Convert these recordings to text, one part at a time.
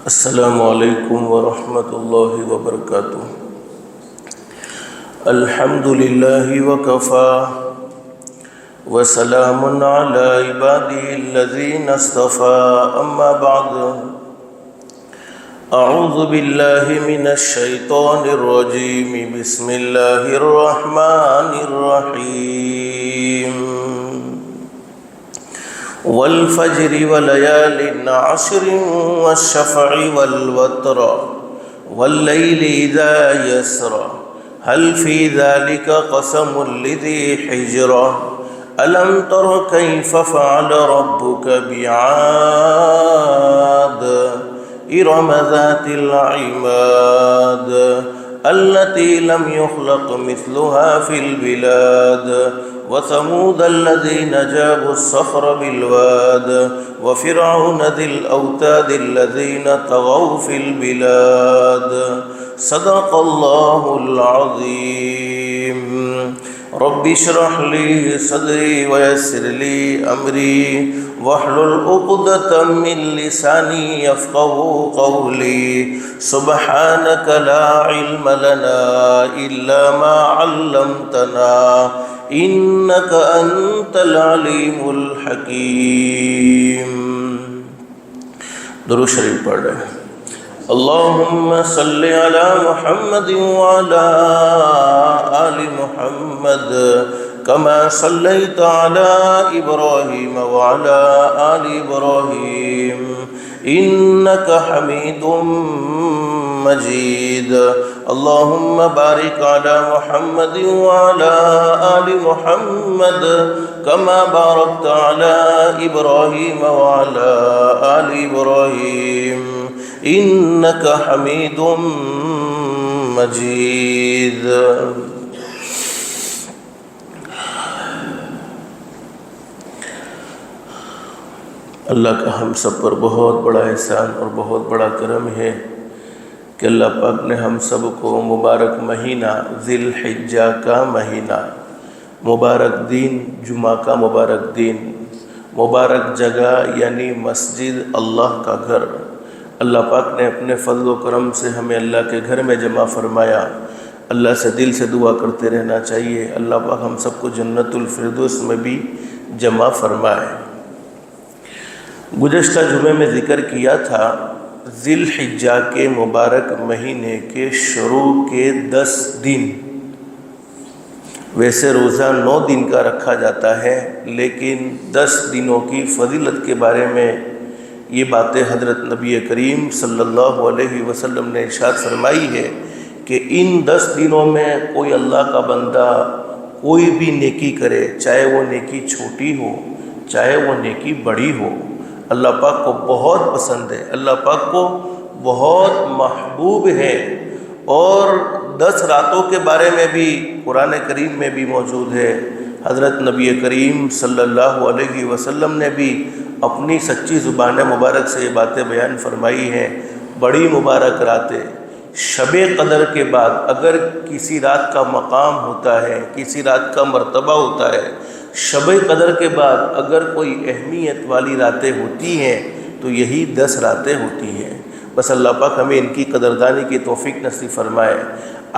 السلام علیکم ورحمۃ اللہ وبرکاتہ۔ الحمد للہ وکفى وسلام علی عباده الذین اصطفى، اما بعد اعوذ باللہ من الشیطان الرجیم، بسم اللہ الرحمن الرحیم۔ والفجر وليال عشر والشفع والوتر والليل إذا يسر هل في ذلك قسم لذي حجر ألم تر كيف فعل ربك بعاد إرم ذات العماد التي لم يخلق مثلها في البلاد وثمود الذين جابوا الصخر بالواد وفرعون ذي الأوتاد الذين طغوا في البلاد صدق الله العظيم۔ رب اشرح لي صدري ويسر لي أمري واحلل عقدة من لساني يفقهوا قولي سبحانك لا علم لنا إلا ما علمتنا إنك أنت العليم الحكيم۔ درود شریف پڑھ رہے ہیں۔ اللهم صل على محمد وعلى آل محمد كما صليت على إبراهيم وعلى آل إبراهيم إنك حميد مجيد۔ اللهم بارك على محمد وعلى آل محمد كما باركت على إبراهيم وعلى آل إبراهيم إنك حميد مجيد۔ اللہ کا ہم سب پر بہت بڑا احسان اور بہت بڑا کرم ہے کہ اللہ پاک نے ہم سب کو مبارک مہینہ ذی الحجہ کا مہینہ، مبارک دن، جمعہ کا مبارک دن، مبارک جگہ یعنی مسجد اللہ کا گھر، اللہ پاک نے اپنے فضل و کرم سے ہمیں اللہ کے گھر میں جمع فرمایا۔ اللہ سے دل سے دعا کرتے رہنا چاہیے اللہ پاک ہم سب کو جنت الفردوس میں بھی جمع فرمائے۔ گزشتہ جمعے میں ذکر کیا تھا ذی الحجہ کے مبارک مہینے کے شروع کے 10 دن، ویسے روزہ 9 دن کا رکھا جاتا ہے، لیکن 10 دنوں کی فضیلت کے بارے میں یہ باتیں حضرت نبی کریم صلی اللہ علیہ وسلم نے ارشاد فرمائی ہے کہ ان 10 دنوں میں کوئی اللہ کا بندہ کوئی بھی نیکی کرے، چاہے وہ نیکی چھوٹی ہو چاہے وہ نیکی بڑی ہو، اللہ پاک کو بہت پسند ہے، اللہ پاک کو بہت محبوب ہے۔ اور 10 راتوں کے بارے میں بھی قرآن کریم میں بھی موجود ہے۔ حضرت نبی کریم صلی اللہ علیہ وسلم نے بھی اپنی سچی زبان مبارک سے یہ باتیں بیان فرمائی ہیں۔ بڑی مبارک راتیں، شب قدر کے بعد اگر کسی رات کا مقام ہوتا ہے، کسی رات کا مرتبہ ہوتا ہے، شب قدر کے بعد اگر کوئی اہمیت والی راتیں ہوتی ہیں تو یہی 10 راتیں ہوتی ہیں۔ بس اللہ پاک ہمیں ان کی قدردانی کی توفیق نصیب فرمائے۔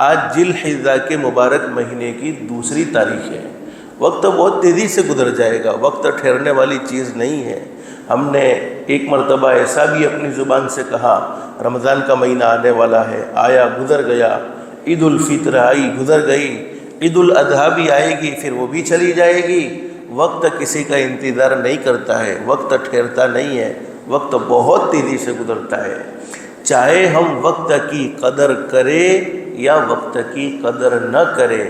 آج ذی الحجہ کے مبارک مہینے کی 2 تاریخ ہے۔ وقت بہت تیزی سے گزر جائے گا، وقت ٹھہرنے والی چیز نہیں ہے۔ ہم نے ایک مرتبہ ایسا بھی اپنی زبان سے کہا رمضان کا مہینہ آنے والا ہے، آیا گزر گیا، عید الفطر آئی گزر گئی، عید الاضحیٰ بھی آئے گی پھر وہ بھی چلی جائے گی۔ وقت کسی کا انتظار نہیں کرتا ہے، وقت ٹھہرتا نہیں ہے، وقت بہت تیزی سے گزرتا ہے۔ چاہے ہم وقت کی قدر کریں یا وقت کی قدر نہ کریں،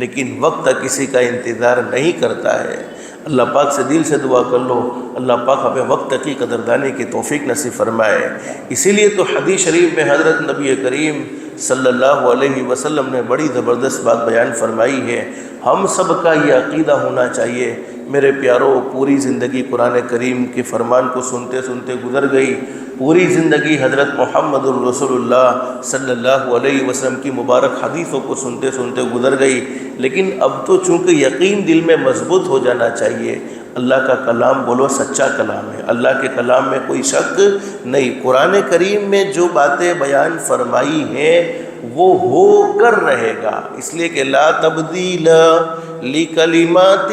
لیکن وقت کسی کا انتظار نہیں کرتا ہے۔ اللہ پاک سے دل سے دعا کر لو اللہ پاک ہمیں وقت کی قدردانی کی توفیق نصیب فرمائے۔ اسی لیے تو حدیث شریف میں حضرت نبی کریم صلی اللہ علیہ وسلم نے بڑی زبردست بات بیان فرمائی ہے۔ ہم سب کا یہ عقیدہ ہونا چاہیے میرے پیاروں، پوری زندگی قرآن کریم کے فرمان کو سنتے سنتے گزر گئی، پوری زندگی حضرت محمد الرسول اللہ صلی اللہ علیہ وسلم کی مبارک حدیثوں کو سنتے سنتے گزر گئی، لیکن اب تو چونکہ یقین دل میں مضبوط ہو جانا چاہیے، اللہ کا کلام بولو سچا کلام ہے، اللہ کے کلام میں کوئی شک نہیں۔ قرآن کریم میں جو باتیں بیان فرمائی ہیں وہ ہو کر رہے گا، اس لیے کہ لا تبدیل لکلمات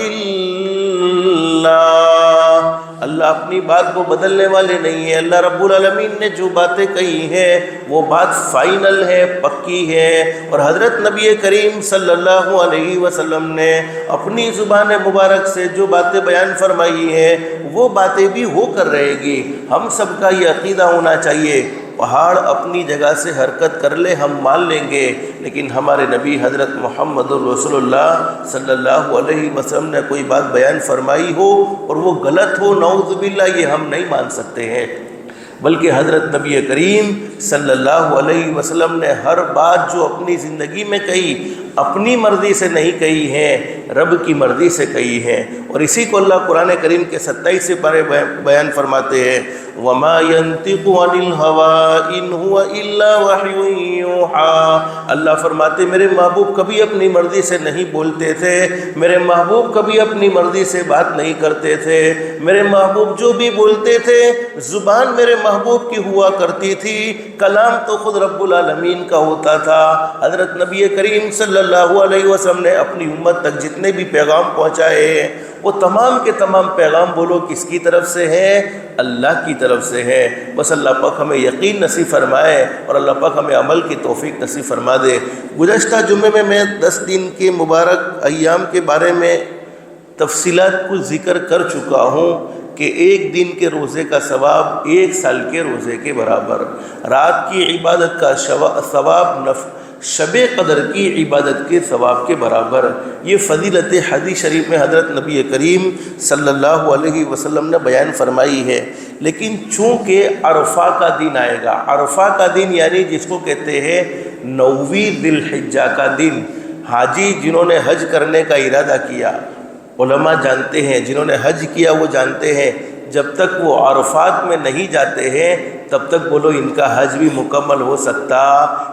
اللہ، اللہ اپنی بات کو بدلنے والے نہیں ہیں۔ اللہ رب العالمین نے جو باتیں کہی ہیں وہ بات فائنل ہے، پکی ہے، اور حضرت نبی کریم صلی اللہ علیہ وسلم نے اپنی زبان مبارک سے جو باتیں بیان فرمائی ہیں وہ باتیں بھی ہو کر رہے گی۔ ہم سب کا یہ عقیدہ ہونا چاہیے، پہاڑ اپنی جگہ سے حرکت کر لے ہم مان لیں گے، لیکن ہمارے نبی حضرت محمد رسول اللہ صلی اللہ علیہ وسلم نے کوئی بات بیان فرمائی ہو اور وہ غلط ہو، نعوذ باللہ، یہ ہم نہیں مان سکتے ہیں۔ بلکہ حضرت نبی کریم صلی اللہ علیہ وسلم نے ہر بات جو اپنی زندگی میں کہی اپنی مرضی سے نہیں کہی ہیں، رب کی مرضی سے کہی ہیں، اور اسی کو اللہ قرآن کریم کے 27 پارے بیان فرماتے ہیں، وَمَا يَنْطِقُ عَنِ الْهَوَىٰ إِنْ هُوَ إِلَّا وَحْيٌ يُوحَىٰ۔ اللہ فرماتے میرے محبوب کبھی اپنی مرضی سے نہیں بولتے تھے، میرے محبوب کبھی اپنی مرضی سے بات نہیں کرتے تھے، میرے محبوب جو بھی بولتے تھے زبان میرے محبوب کی ہوا کرتی تھی، کلام تو خود رب العالمین کا ہوتا تھا۔ حضرت نبی کریم صلی اللہ علیہ وسلم نے اپنی امت تک جتنے بھی پیغام پہنچائے ہیں وہ تمام کے تمام پیغام بولو کس کی طرف سے ہیں؟ اللہ کی طرف سے ہے۔ بس اللہ پاک ہمیں یقین نصیب فرمائے اور اللہ پاک ہمیں عمل کی توفیق نصیب فرما دے۔ گزشتہ جمعے میں 10 دن کے مبارک ایام کے بارے میں تفصیلات کو ذکر کر چکا ہوں کہ ایک دن کے روزے کا ثواب 1 سال کے روزے کے برابر، رات کی عبادت کا ثواب شب قدر کی عبادت کے ثواب کے برابر، یہ فضیلت حدیث شریف میں حضرت نبی کریم صلی اللہ علیہ وسلم نے بیان فرمائی ہے۔ لیکن چونکہ عرفہ کا دن آئے گا، عرفہ کا دن یعنی جس کو کہتے ہیں 9ویں ذی الحجہ کا دن، حاجی جنہوں نے حج کرنے کا ارادہ کیا، علماء جانتے ہیں، جنہوں نے حج کیا وہ جانتے ہیں جب تک وہ عرفات میں نہیں جاتے ہیں تب تک بولو ان کا حج بھی مکمل ہو سکتا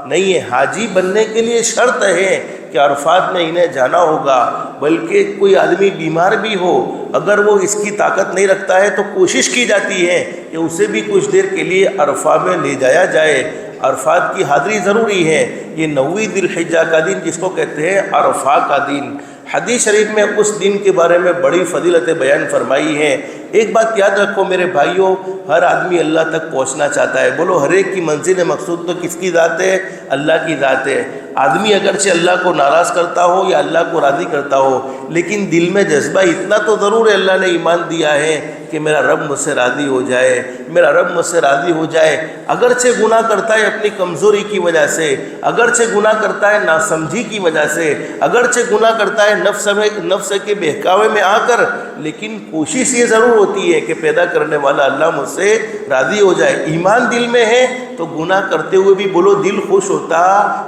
نہیں ہے۔ حاجی بننے کے لیے شرط ہے کہ عرفات میں انہیں جانا ہوگا، بلکہ کوئی آدمی بیمار بھی ہو اگر وہ اس کی طاقت نہیں رکھتا ہے تو کوشش کی جاتی ہے کہ اسے بھی کچھ دیر کے لیے عرفہ میں لے جایا جائے، عرفات کی حاضری ضروری ہے۔ یہ 9ویں ذی الحجہ کا دن جس کو کہتے ہیں عرفہ کا دن، حدیث شریف میں اس دن کے بارے میں بڑی فضیلتیں بیان فرمائی ہیں۔ ایک بات یاد رکھو میرے بھائیوں، ہر آدمی اللہ تک پہنچنا چاہتا ہے، بولو ہر ایک کی منزل مقصود تو کس کی ذات ہے؟ اللہ کی ذات ہے۔ آدمی اگرچہ اللہ کو ناراض کرتا ہو یا اللہ کو راضی کرتا ہو، لیکن دل میں جذبہ اتنا تو ضرور ہے، اللہ نے ایمان دیا ہے کہ میرا رب مجھ سے راضی ہو جائے، میرا رب مجھ سے راضی ہو جائے۔ اگرچہ گناہ کرتا ہے اپنی کمزوری کی وجہ سے، اگرچہ گناہ کرتا ہے ناسمجھی کی وجہ سے، اگرچہ گناہ کرتا ہے نفس کے بہکاوے میں آ کر، لیکن کوشش یہ ضرور ہوتی ہے کہ پیدا کرنے والا اللہ مجھ سے راضی ہو جائے۔ ایمان دل میں ہے تو گناہ کرتے ہوئے بھی بولو دل خوش ہوتا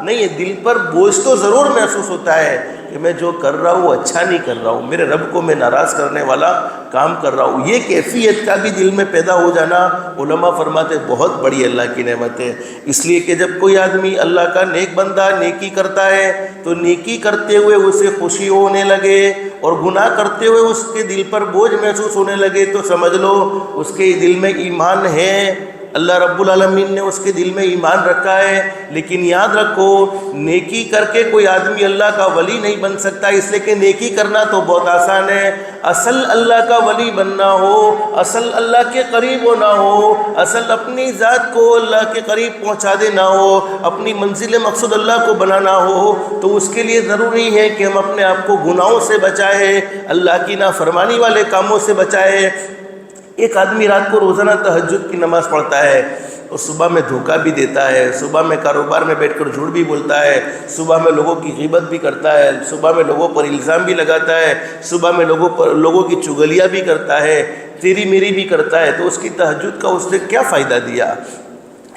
نہیں ہے، دل پر بوجھ تو ضرور محسوس ہوتا ہے کہ میں جو کر رہا ہوں وہ اچھا نہیں کر رہا ہوں، میرے رب کو میں ناراض کرنے والا کام کر رہا ہوں۔ یہ کیفیت کا بھی دل میں پیدا ہو جانا علماء فرماتے بہت بڑی اللہ کی نعمت ہے۔ اس لیے کہ جب کوئی آدمی اللہ کا نیک بندہ نیکی کرتا ہے تو نیکی کرتے ہوئے اسے خوشی ہونے لگے اور گناہ کرتے ہوئے اس کے دل پر بوجھ محسوس ہونے لگے تو سمجھ لو اس کے دل میں ایمان ہے، اللہ رب العالمین نے اس کے دل میں ایمان رکھا ہے۔ لیکن یاد رکھو نیکی کر کے کوئی آدمی اللہ کا ولی نہیں بن سکتا، اس لیے کہ نیکی کرنا تو بہت آسان ہے، اصل اللہ کا ولی بننا ہو، اصل اللہ کے قریب ہونا ہو، اصل اپنی ذات کو اللہ کے قریب پہنچا دینا ہو، اپنی منزل مقصود اللہ کو بنانا ہو، تو اس کے لیے ضروری ہے کہ ہم اپنے آپ کو گناہوں سے بچائیں، اللہ کی نافرمانی والے کاموں سے بچائیں۔ ایک آدمی رات کو روزانہ تہجد کی نماز پڑھتا ہے اور صبح میں دھوکہ بھی دیتا ہے، صبح میں کاروبار میں بیٹھ کر جھوٹ بھی بولتا ہے، صبح میں لوگوں کی غیبت بھی کرتا ہے، صبح میں لوگوں پر الزام بھی لگاتا ہے، صبح میں لوگوں کی چغلیاں بھی کرتا ہے، تیری میری بھی کرتا ہے، تو اس کی تہجد کا اس نے کیا فائدہ دیا؟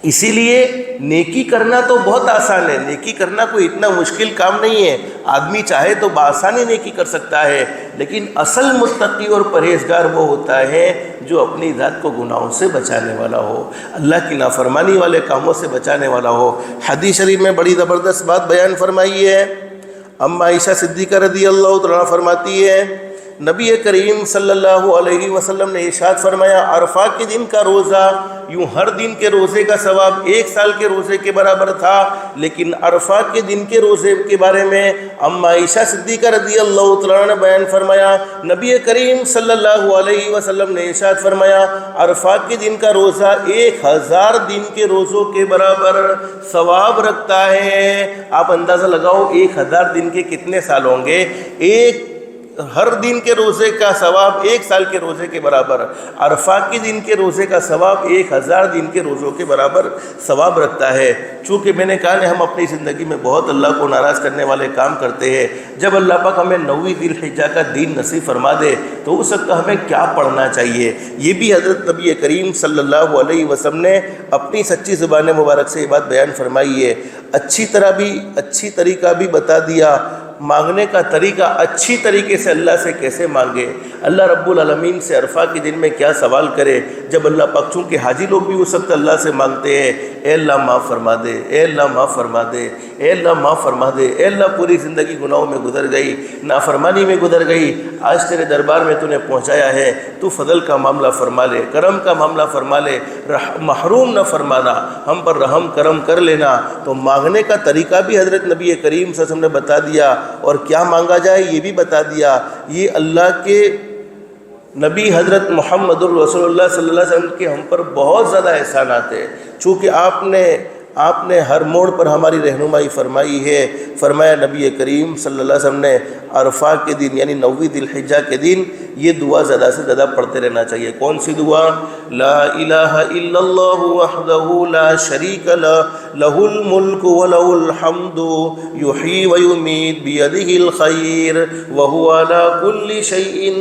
اسی لیے نیکی کرنا تو بہت آسان ہے، نیکی کرنا کوئی اتنا مشکل کام نہیں ہے، آدمی چاہے تو بآسانی نیکی کر سکتا ہے، لیکن اصل متقی اور پرہیزگار وہ ہوتا ہے جو اپنی ذات کو گناہوں سے بچانے والا ہو، اللہ کی نافرمانی والے کاموں سے بچانے والا ہو۔ حدیث شریف میں بڑی زبردست بات بیان فرمائی ہے، اما عائشہ صدیقہ رضی اللہ عنہا فرماتی ہے نبی کریم صلی اللہ علیہ وسلم نے ارشاد فرمایا عرفہ کے دن کا روزہ یوں ہر دن کے روزے کا ثواب 1 سال کے روزے کے برابر تھا، لیکن عرفہ کے دن کے روزے کے بارے میں اما عائشہ صدیقہ رضی اللہ تعالیٰ عنہ نے بیان فرمایا نبی کریم صلی اللہ علیہ وسلم نے ارشاد فرمایا عرفہ کے دن کا روزہ 1000 دن کے روزوں کے برابر ثواب رکھتا ہے۔ آپ اندازہ لگاؤ 1000 دن کے کتنے سال ہوں گے؟ ہر دن کے روزے کا ثواب 1 سال کے روزے کے برابر، عرفہ کے دن کے روزے کا ثواب 1000 دن کے روزوں کے برابر ثواب رکھتا ہے۔ چونکہ میں نے کہا کہ ہم اپنی زندگی میں بہت اللہ کو ناراض کرنے والے کام کرتے ہیں، جب اللہ پاک ہمیں 9ویں ذی الحجہ کا دین نصیب فرما دے تو اس وقت ہمیں کیا پڑھنا چاہیے؟ یہ بھی حضرت نبی کریم صلی اللہ علیہ وسلم نے اپنی سچی زبان مبارک سے یہ بات بیان فرمائی ہے۔ اچھی طریقہ بھی بتا دیا، مانگنے کا طریقہ اچھی طریقے سے اللہ سے کیسے مانگے، اللہ رب العالمین سے عرفہ کے دن میں کیا سوال کرے۔ جب اللہ پاک، چونکہ حاجی لوگ بھی اس وقت اللہ سے مانگتے ہیں اے اللہ معاف فرما دے، اے اللہ معاف فرما دے، اے اللہ معاف فرما دے، اے اللہ پوری زندگی گناہوں میں گزر گئی، نافرمانی میں گزر گئی، آج تیرے دربار میں تو نے پہنچایا ہے، تو فضل کا معاملہ فرما لے، کرم کا معاملہ فرما لے، محروم نہ فرمانا، ہم پر رحم کرم کر لینا۔ تو مانگنے کا طریقہ بھی حضرت نبی کریم صلی اللہ علیہ وسلم نے بتا دیا، اور کیا مانگا جائے یہ بھی بتا دیا۔ یہ اللہ کے نبی حضرت محمد الرسول اللہ صلی اللہ علیہ وسلم کے ہم پر بہت زیادہ احسانات ہیں، چونکہ آپ نے ہر موڑ پر ہماری رہنمائی فرمائی ہے۔ فرمایا نبی کریم صلی اللہ علیہ وسلم نے عرفہ کے دن یعنی 9ویں ذی الحجہ کے دن یہ دعا زیادہ سے زیادہ پڑھتے رہنا چاہیے۔ کون سی دعا؟ لا الہ الا اللہ وحدہ لا شریک لہ الملک ولہ الحمد یحیی ویمیت بیدہ الخیر وہو علی کل شیء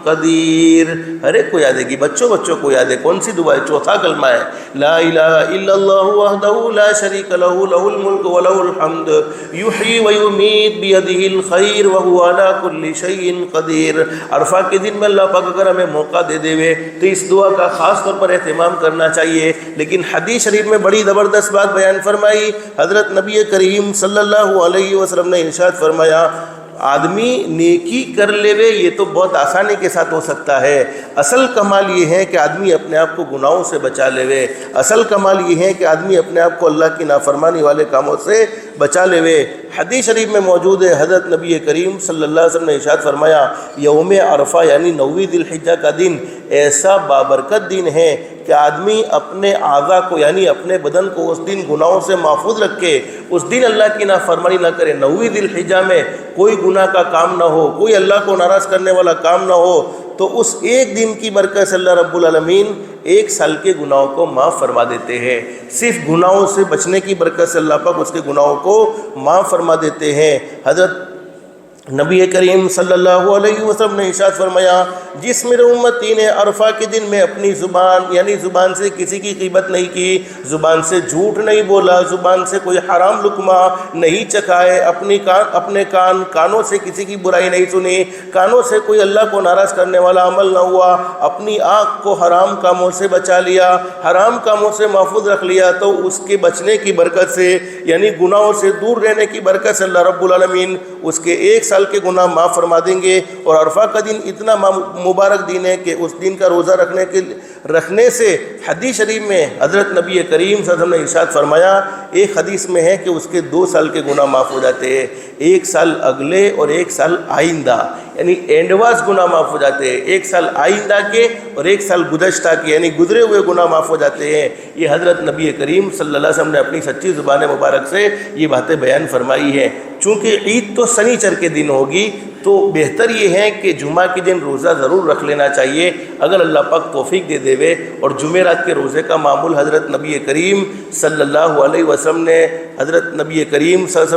قدیر۔ ہر ایک کو یاد ہے کہ بچوں کو یاد ہے کون سی دعا ہے؟ چوتھا کلمہ ہے لا الہ الا اللہ وحدہ لا شریک لہ لہ الملک ولہ الحمد یحیی ویمیت بیدہ الخیر وہو علی کل شیء قدیر۔ عرفہ کے دن میں اللہ پاک اگر ہمیں موقع دے دے تو اس دعا کا خاص طور پر اہتمام کرنا چاہیے۔ لیکن حدیث شریف میں بڑی زبردست بات بیان فرمائی، حضرت نبی کریم صلی اللہ علیہ وسلم نے ارشاد فرمایا آدمی نیکی کر لیوے یہ تو بہت آسانی کے ساتھ ہو سکتا ہے، اصل کمال یہ ہے کہ آدمی اپنے آپ کو گناہوں سے بچا لیوے، اصل کمال یہ ہے کہ آدمی اپنے آپ کو اللہ کی نافرمانی والے کاموں سے بچا لیوے۔ حدیث شریف میں موجود ہے حضرت نبی کریم صلی اللہ علیہ وسلم نے ارشاد فرمایا یوم عرفہ یعنی 9ویں ذی الحجہ کا دن ایسا بابرکت دن ہے کہ آدمی اپنے اعضاء کو یعنی اپنے بدن کو اس دن گناہوں سے محفوظ رکھے، اس دن اللہ کی نافرمانی نہ کرے۔ 9ویں ذی الحجہ میں کوئی گناہ کا کام نہ ہو، کوئی اللہ کو ناراض کرنے والا کام نہ ہو، تو اس ایک دن کی برکت سے اللہ رب العالمین 1 سال کے گناہوں کو معاف فرما دیتے ہیں۔ صرف گناہوں سے بچنے کی برکت سے اللہ پاک اس کے گناہوں کو معاف فرما دیتے ہیں۔ حضرت نبی کریم صلی اللہ علیہ وسلم نے ارشاد فرمایا جس میرے امتی نے عرفہ کے دن میں اپنی زبان یعنی زبان سے کسی کی غیبت نہیں کی، زبان سے جھوٹ نہیں بولا، زبان سے کوئی حرام لقمہ نہیں چکھائے، اپنے کانوں سے کسی کی برائی نہیں سنی، کانوں سے کوئی اللہ کو ناراض کرنے والا عمل نہ ہوا، اپنی آنکھ کو حرام کاموں سے بچا لیا، حرام کاموں سے محفوظ رکھ لیا، تو اس کے بچنے کی برکت سے یعنی گناہوں سے دور رہنے کی برکت سے اللہ رب العالمین اس کے 1 سال کے گناہ معاف فرما دیں گے۔ اور عرفہ کا دن اتنا مبارک دن ہے کہ اس دن کا روزہ رکھنے سے حدیث شریف میں حضرت نبی کریم صلی اللہ علیہ وسلم نے ارشاد فرمایا ایک حدیث میں ہے کہ اس کے 2 سال کے گناہ معاف ہو جاتے ہیں، 1 سال اگلے اور 1 سال آئندہ یعنی اینڈواز گناہ معاف ہو جاتے ہیں، 1 سال آئندہ کے اور 1 سال گزشتہ کے یعنی گزرے ہوئے گناہ معاف ہو جاتے ہیں۔ یہ حضرت نبی کریم صلی اللہ علیہ وسلم نے اپنی سچی زبان مبارک سے یہ باتیں بیان فرمائی ہیں۔ چونکہ عید تو سنیچر کے دن ہوگی تو بہتر یہ ہے کہ جمعہ کے دن روزہ ضرور رکھ لینا چاہیے اگر اللہ پاک توفیق دے دے۔ اور جمعرات کے روزے کا معمول حضرت نبی کریم صلی اللہ علیہ وسلم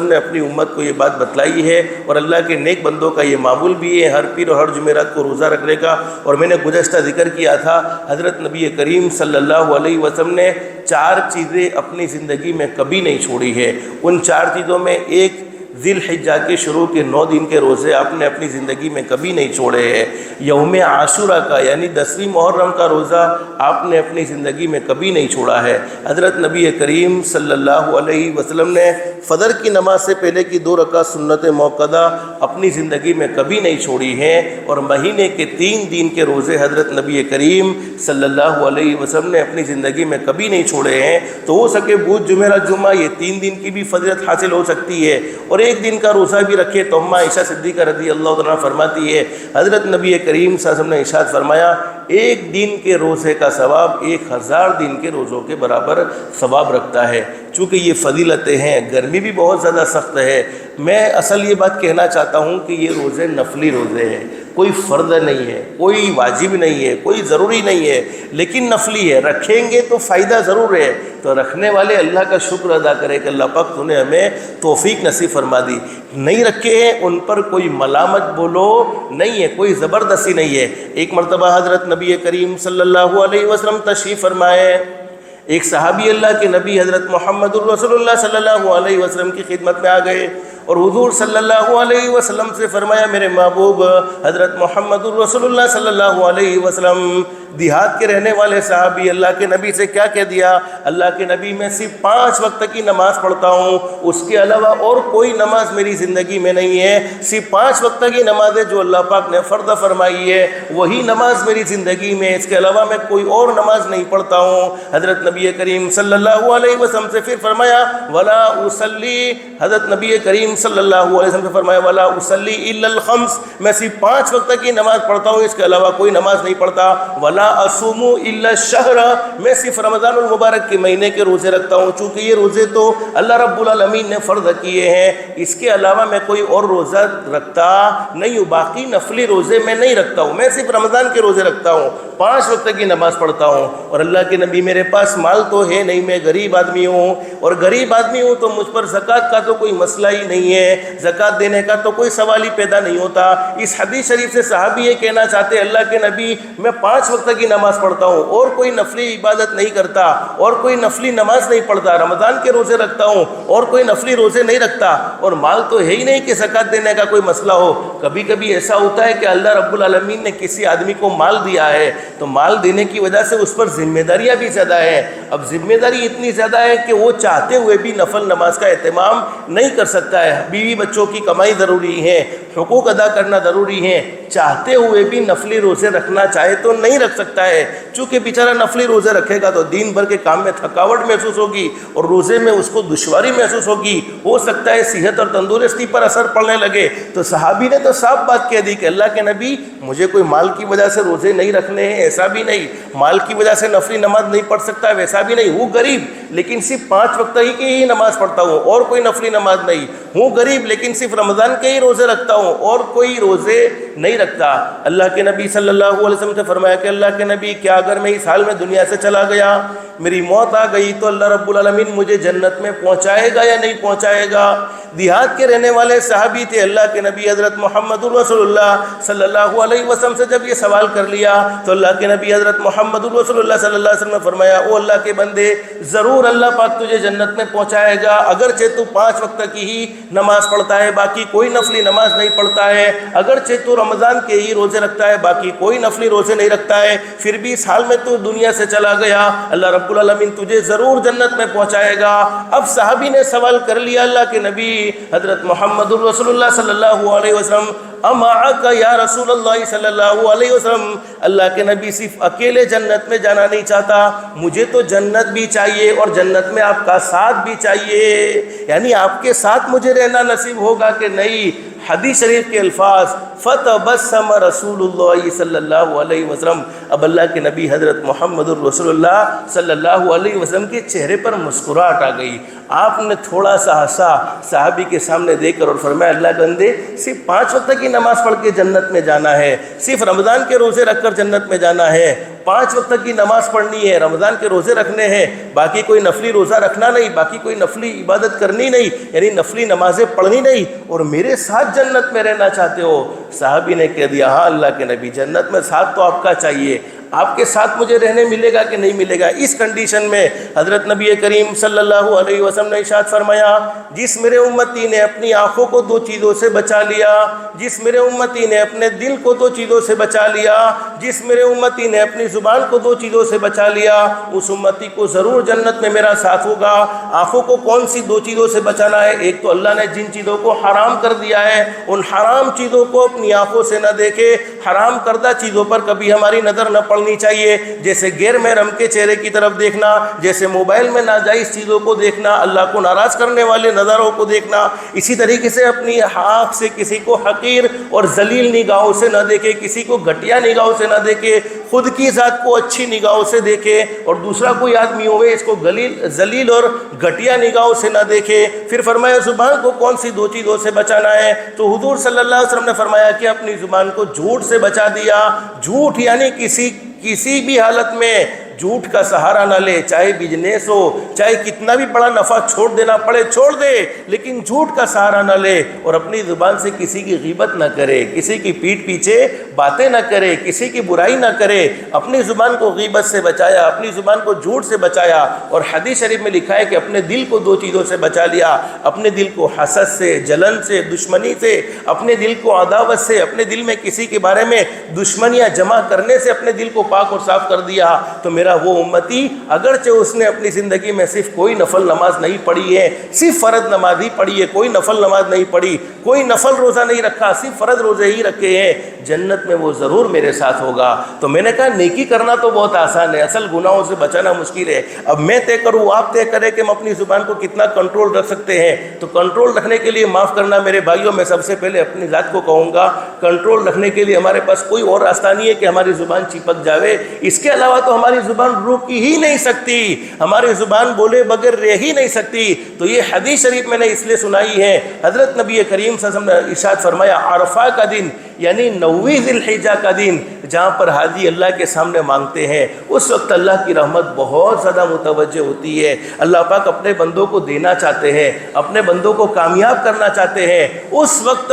نے اپنی امت کو یہ بات بتلائی ہے، اور اللہ کے نیک بندوں کا یہ معمول بھی ہے ہر پیر اور ہر جمعرات کو روزہ رکھنے کا۔ اور میں نے گزشتہ ذکر کیا تھا حضرت نبی کریم صلی اللہ علیہ وسلم نے 4 چیزیں اپنی زندگی میں کبھی نہیں چھوڑی ہے۔ ان 4 چیزوں میں ایک ذی الحجہ کے شروع کے 9 دن کے روزے آپ نے اپنی زندگی میں کبھی نہیں چھوڑے ہیں۔ یوم عاشورہ کا یعنی 10ویں محرم کا روزہ آپ نے اپنی زندگی میں کبھی نہیں چھوڑا ہے۔ حضرت نبی کریم صلی اللہ علیہ وسلم نے فجر کی نماز سے پہلے کی 2 رکعت سنت موقدہ اپنی زندگی میں کبھی نہیں چھوڑی ہیں، اور مہینے کے 3 دن کے روزے حضرت نبی کریم صلی اللہ علیہ وسلم نے اپنی زندگی میں کبھی نہیں چھوڑے ہیں۔ تو ہو سکے بدھ جمعرات جمعہ یہ 3 دن کی بھی فضیلت حاصل ہو سکتی ہے، اور 1 دن کا روزہ بھی رکھے تو اماں عائشہ صدیقہ رضی اللہ عنہا فرماتی ہے حضرت نبی کریم صلی اللہ علیہ وسلم نے ارشاد فرمایا 1 دن کے روزے کا ثواب 1000 دن کے روزوں کے برابر ثواب رکھتا ہے۔ چونکہ یہ فضیلتیں ہیں، گرمی بھی بہت زیادہ سخت ہے، میں اصل یہ بات کہنا چاہتا ہوں کہ یہ روزے نفلی روزے ہیں، کوئی فرض نہیں ہے، کوئی واجب نہیں ہے، کوئی ضروری نہیں ہے، لیکن نفلی ہے، رکھیں گے تو فائدہ ضرور ہے۔ تو رکھنے والے اللہ کا شکر ادا کرے کہ اللہ پاک تو نے ہمیں توفیق نصیب فرما دی۔ نہیں رکھے ہیں ان پر کوئی ملامت بولو نہیں ہے، کوئی زبردستی نہیں ہے۔ ایک مرتبہ حضرت نبی کریم صلی اللہ علیہ وسلم تشریف فرمائے، ایک صحابی اللہ کے نبی حضرت محمد الرسول اللہ صلی اللہ علیہ وسلم کی خدمت میں آ گئے اور حضور صلی اللہ علیہ وسلم سے فرمایا میرے محبوب حضرت محمد الرسول اللہ صلی اللہ علیہ وسلم دیہات کے رہنے والے صحابی اللہ کے نبی سے کیا کہہ دیا؟ اللہ کے نبی میں صرف 5 وقت کی نماز پڑھتا ہوں، اس کے علاوہ اور کوئی نماز میری زندگی میں نہیں ہے، صرف 5 وقت کی نماز ہے جو اللہ پاک نے فرض فرمائی ہے وہی نماز میری زندگی میں، اس کے علاوہ میں کوئی اور نماز نہیں پڑھتا ہوں۔ حضرت نبی کریم صلی اللہ علیہ وسلم سے پھر فرمایا ولا اصلی، حضرت نبی کریم صلی اللہ علیہ وسلم سے فرمایا ولا اصلی الا الخمس، میں صرف 5 وقت کی نماز پڑھتا ہوں، اس کے علاوہ کوئی نماز نہیں پڑھتا۔ ولا اصوم الا الشہر، میں صرف رمضان المبارک کے مہینے کے روزے رکھتا ہوں، چونکہ یہ روزے تو اللہ رب العالمین نے فرض کیے ہیں، اس کے علاوہ میں کوئی اور روزہ رکھتا نہیں ہوں، باقی نفلی روزے میں نہیں رکھتا ہوں، میں صرف رمضان کے روزے رکھتا ہوں، 5 وقت کی نماز پڑھتا ہوں۔ اور اللہ کے نبی میرے پاس مال تو ہے نہیں، میں غریب آدمی ہوں، اور غریب آدمی ہوں تو مجھ پر زکوٰۃ کا تو کوئی مسئلہ ہی نہیں ہے، زکوٰۃ دینے کا تو کوئی سوال ہی پیدا نہیں ہوتا۔ اس حدیث شریف سے صحابی یہ کہنا چاہتے اللہ کے نبی میں 5 وقت کی نماز پڑھتا ہوں اور کوئی نفلی عبادت نہیں کرتا اور کوئی نفلی نماز نہیں پڑھتا، رمضان کے روزے رکھتا ہوں اور کوئی نفلی روزے نہیں رکھتا، اور مال تو ہے ہی نہیں کہ زکوٰۃ دینے کا کوئی مسئلہ ہو۔ کبھی کبھی ایسا ہوتا ہے کہ اللہ رب العالمین نے کسی آدمی کو مال دیا ہے تو مال دینے کی وجہ سے اس پر ذمہ داریاں بھی زیادہ ہیں، اب ذمہ داری اتنی زیادہ ہے کہ وہ چاہتے ہوئے بھی نفل نماز کا اہتمام نہیں کر سکتا ہے، بیوی بچوں کی کمائی ضروری ہے، حقوق ادا کرنا ضروری ہے، چاہتے ہوئے بھی نفلی روزے رکھنا چاہے تو نہیں رکھ سکتا ہے، چونکہ بیچارہ نفلی روزے رکھے گا تو دن بھر کے کام میں تھکاوٹ محسوس ہوگی اور روزے میں اس کو دشواری محسوس ہوگی، ہو سکتا ہے صحت اور تندرستی پر اثر پڑنے لگے۔ تو صحابی نے تو صاف بات کہہ دی کہ اللہ کے نبی مجھے کوئی مال کی وجہ سے روزے نہیں رکھنے ہیں، ایسا بھی نہیں، مال کی وجہ سے نفلی نماز نہیں پڑھ سکتا ویسا بھی نہیں، ہوں غریب لیکن صرف 5 وقت ہی نماز پڑھتا ہوں اور کوئی نفلی نماز نہیں، ہوں غریب لیکن صرف رمضان کے ہی روزے رکھتا ہوں اور کوئی روزے نہیں رکھتا۔ اللہ کے نبی صلی اللہ علیہ وسلم سے فرمایا کہ اللہ کے نبی کیا اگر میں اس حال میں دنیا سے چلا گیا، میری موت آ گئی تو اللہ رب العالمین مجھے جنت میں پہنچائے گا یا نہیں پہنچائے گا؟ دیہات کے رہنے والے صحابی تھے، اللہ کے نبی حضرت محمد الرسول اللہ صلی اللہ علیہ وسلم سے جب یہ سوال کر لیا تو اللہ کے نبی حضرت محمد الرسول اللہ صلی اللہ علیہ وسلم نے فرمایا او اللہ کے بندے، ضرور اللہ پاک تجھے جنت میں پہنچائے گا، اگرچہ تو 5 وقت کی ہی نماز پڑھتا ہے، باقی کوئی نفلی نماز نہیں پڑھتا ہے، اگرچہ تو رمضان کے ہی روزے رکھتا ہے، باقی کوئی نفلی روزے نہیں رکھتا ہے، پھر بھی اس حال میں تو دنیا سے چلا گیا، اللہ رب العالمین تجھے ضرور جنت میں پہنچائے گا۔ اب صحابی نے سوال کر لیا اللہ کے نبی حضرت محمد الرسول اللہ صلی اللہ علیہ وسلم امعک یا رسول اللہ صلی اللہ علیہ وسلم، اللہ کے نبی صرف اکیلے جنت میں جانا نہیں چاہتا، مجھے تو جنت بھی چاہیے اور جنت میں آپ کا ساتھ بھی چاہیے، یعنی آپ کے ساتھ مجھے رہنا نصیب ہوگا کہ نہیں؟ حدیث شریف کے الفاظ فتبسم رسول اللہ صلی اللہ علیہ وسلم، اب اللہ کے نبی حضرت محمد الرسول اللہ صلی اللہ علیہ وسلم کے چہرے پر مسکراہٹ آ گئی، آپ نے تھوڑا سا ہنسا صحابی کے سامنے دیکھ کر اور فرمایا اللہ کے بندے صرف 5 وقت کی نماز پڑھ کے جنت میں جانا ہے، صرف رمضان کے روزے رکھ کر جنت میں جانا ہے، 5 وقت کی نماز پڑھنی ہے، رمضان کے روزے رکھنے ہیں، باقی کوئی نفلی روزہ رکھنا نہیں، باقی کوئی نفلی عبادت کرنی نہیں، یعنی نفلی نمازیں پڑھنی نہیں، اور میرے ساتھ جنت میں رہنا چاہتے ہو؟ صحابی نے کہہ دیا ہاں اللہ کے نبی، جنت میں ساتھ تو آپ کا چاہیے، آپ کے ساتھ مجھے رہنے ملے گا کہ نہیں ملے گا؟ اس کنڈیشن میں حضرت نبی کریم صلی اللہ علیہ وسلم نے ارشاد فرمایا، جس میرے امتی نے اپنی آنکھوں کو دو چیزوں سے بچا لیا، جس میرے امتی نے اپنے دل کو دو چیزوں سے بچا لیا، جس میرے امتی نے اپنی زبان کو دو چیزوں سے بچا لیا، اس امتی کو ضرور جنت میں میرا ساتھ ہوگا۔ آنکھوں کو کون سی دو چیزوں سے بچانا ہے؟ ایک تو اللہ نے جن چیزوں کو حرام کر دیا ہے ان حرام چیزوں کو اپنی آنکھوں سے نہ دیکھے، حرام کردہ چیزوں پر کبھی ہماری نظر نہ پڑنی چاہیے، جیسے غیر محرم کے چہرے کی طرف دیکھنا، جیسے موبائل میں ناجائز چیزوں کو دیکھنا، اللہ کو ناراض کرنے والے نظروں کو دیکھنا۔ اسی طریقے سے اپنی آنکھ سے کسی کو حقیر اور ذلیل نگاہوں سے نہ دیکھے، کسی کو گھٹیا نگاہوں سے نہ دیکھے، خود کی ذات کو اچھی نگاہوں سے دیکھے اور دوسرا کوئی آدمی ہوئے اس کو ذلیل اور گھٹیا نگاہوں سے نہ دیکھے۔ پھر فرمایا زبان کو کون سی دو چیزوں سے بچانا ہے؟ تو حضور صلی اللہ علیہ وسلم نے فرمایا کہ اپنی زبان کو جھوٹ سے بچا دیا۔ جھوٹ یعنی کسی بھی حالت میں جھوٹ کا سہارا نہ لے، چاہے بزنس ہو، چاہے کتنا بھی بڑا نفع چھوڑ دینا پڑے چھوڑ دے، لیکن جھوٹ کا سہارا نہ لے، اور اپنی زبان سے کسی کی غیبت نہ کرے، کسی کی پیٹھ پیچھے باتیں نہ کرے، کسی کی برائی نہ کرے۔ اپنی زبان کو غیبت سے بچایا، اپنی زبان کو جھوٹ سے بچایا، اور حدیث شریف میں لکھا ہے کہ اپنے دل کو دو چیزوں سے بچا لیا، اپنے دل کو حسد سے، جلن سے، دشمنی سے، اپنے دل کو عداوت سے، اپنے دل میں کسی کے بارے میں دشمنیاں جمع کرنے سے اپنے دل کو پاک اور صاف کر دیا۔ تو میرا وہ امتی اگرچہ اس نے اپنی زندگی میں صرف کوئی نفل نماز نہیں پڑھی ہے، صرف فرض نماز ہی پڑھی ہے، کوئی نفل نماز نہیں پڑھی، کوئی نفل روزہ نہیں رکھا، صرف فرض روزے ہی رکھے ہیں، جنت میں وہ ضرور میرے ساتھ ہوگا۔ تو میں نے کہا نیکی کرنا تو بہت آسان ہے، اصل گناہوں سے بچانا مشکل ہے۔ اب میں طے کروں، آپ طے کریں کہ ہم اپنی زبان کو کتنا کنٹرول رکھ سکتے ہیں۔ تو کنٹرول رکھنے کے لیے معاف کرنا میرے بھائیوں، میں سب سے پہلے اپنی ذات کو کہوں گا، کنٹرول رکھنے کے لیے ہمارے پاس کوئی اور راستہ نہیں ہے کہ ہماری زبان چپک جاوے۔ اس کے علاوہ تو ہماری زبان رک ہی نہیں سکتی، ہماری زبان بولے بغیر رہ ہی نہیں سکتی۔ تو یہ حدیث شریف میں نے اس لیے سنائی ہے، حضرت نبی کریم صلی اللہ علیہ وسلم نے ارشاد فرمایا، عرفہ کا دن یعنی 9ویں ذی الحجہ کا دن جہاں پر حاجی اللہ کے سامنے مانگتے ہیں، اس وقت اللہ کی رحمت بہت زیادہ متوجہ ہوتی ہے۔ اللہ پاک اپنے بندوں کو دینا چاہتے ہیں، اپنے بندوں کو کامیاب کرنا چاہتے ہیں۔ اس وقت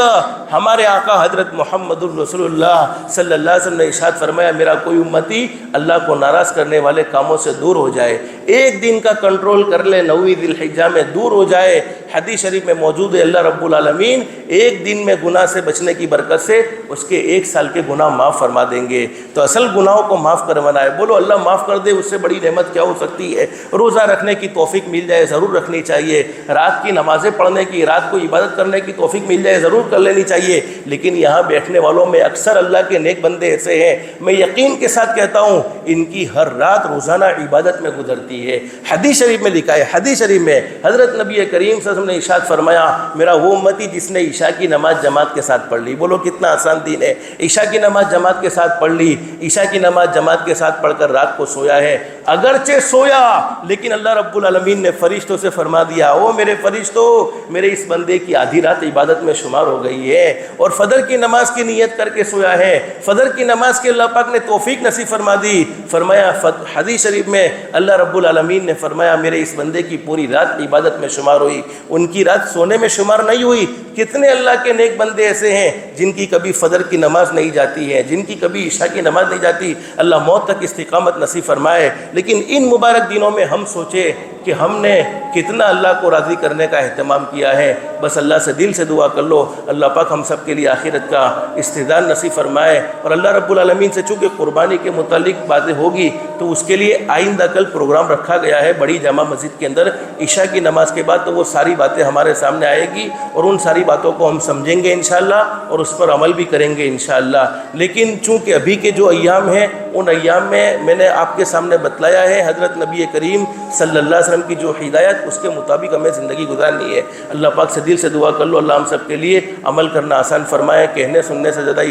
ہمارے آقا حضرت محمد الرسول اللہ صلی اللہ علیہ وسلم نے ارشاد فرمایا، میرا کوئی امتی اللہ کو ناراض کرنے والے کاموں سے دور ہو جائے، ایک دن کا کنٹرول کر لے، 9ویں ذی الحجہ میں دور ہو جائے۔ حدیث شریف میں موجود ہے، اللہ رب العالمین ایک دن میں گناہ سے بچنے کی برکت سے اس کے 1 سال کے گناہ معاف فرما دیں گے۔ تو اصل گناہوں کو معاف کروانا ہے۔ بولو اللہ معاف کر دے، اس سے بڑی نعمت کیا ہو سکتی ہے؟ روزہ رکھنے کی توفیق مل جائے ضرور رکھنی چاہیے، رات کی نمازیں پڑھنے کی، رات کو عبادت کرنے کی توفیق مل جائے ضرور کر لینی چاہیے۔ لیکن یہاں بیٹھنے والوں میں اکثر اللہ کے نیک بندے ایسے ہیں، میں یقین کے ساتھ کہتا ہوں ان کی ہر رات روزانہ عبادت میں گزرتی ہے۔ حدیث شریف میں لکھا ہے، حدیث شریف میں حضرت نبی کریم صلی اللہ علیہ وسلم نے ارشاد فرمایا، میرا وہ امتی جس نے عشاء کی نماز جماعت کے ساتھ پڑھ لی۔ بولو کتنا آسان دین ہے۔ عشاء کی نماز جماعت کے ساتھ پڑھ لی، عشاء کی نماز جماعت کے ساتھ پڑھ کر رات کو سویا ہے، اگرچہ سویا لیکن اللہ رب العالمین نے فرشتوں سے فرما دیا، او میرے فرشتوں، میرے اس بندے کی آدھی رات عبادت میں شمار ہو گئی ہے، اور فجر کی نماز کی نیت کر کے سویا ہے، فجر کی نماز کے اللہ پاک نے توفیق نصیب فرما دی۔ فرمایا حدیث شریف میں اللہ رب العالمین نے فرمایا، میرے اس بندے کی پوری رات عبادت میں شمار ہوئی، ان کی رات سونے میں شمار نہیں ہوئی۔ کتنے اللہ کے نیک بندے ایسے ہیں جن کی کبھی فجر کی نماز نہیں جاتی ہے، جن کی کبھی عشاء کی نماز نہیں جاتی، اللہ موت تک استقامت نصیب فرمائے۔ لیکن ان مبارک دنوں میں ہم سوچے کہ ہم نے کتنا اللہ کو راضی کرنے کا اہتمام کیا ہے۔ بس اللہ سے دل سے دعا کر لو، اللہ پاک ہم سب کے لیے آخرت کا استعداد نصیب فرمائے۔ اور اللہ رب العالمین سے چونکہ قربانی کے متعلق باتیں ہوگی تو اس کے لیے آئندہ کل پروگرام رکھا گیا ہے بڑی جامع مسجد کے اندر عشاء کی نماز کے بعد، تو وہ ساری باتیں ہمارے سامنے آئے گی اور ان ساری باتوں کو ہم سمجھیں گے انشاءاللہ اور اس پر عمل بھی کریں گے انشاءاللہ۔ لیکن چونکہ ابھی کے جو ایام ہیں ان ایام میں نے آپ کے سامنے بتلایا ہے حضرت نبی کریم صلی اللہ علیہ وسلم کی جو ہدایت، اس کے مطابق ہمیں زندگی گزارنی ہے۔ اللہ پاک سے دل سے دعا کر لو، اللہ ہم سب کے لیے عمل کرنا آسان فرمائے، کہنے سننے سے زیادہ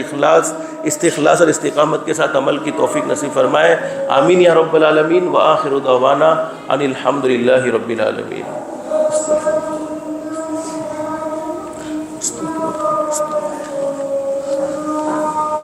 استخلاص اور استقامت کے ساتھ عمل کی توفیق نصیب فرمائے۔ آمین یا رب العالمین۔ وآخر دعوانا ان الحمد للہ رب العالمین۔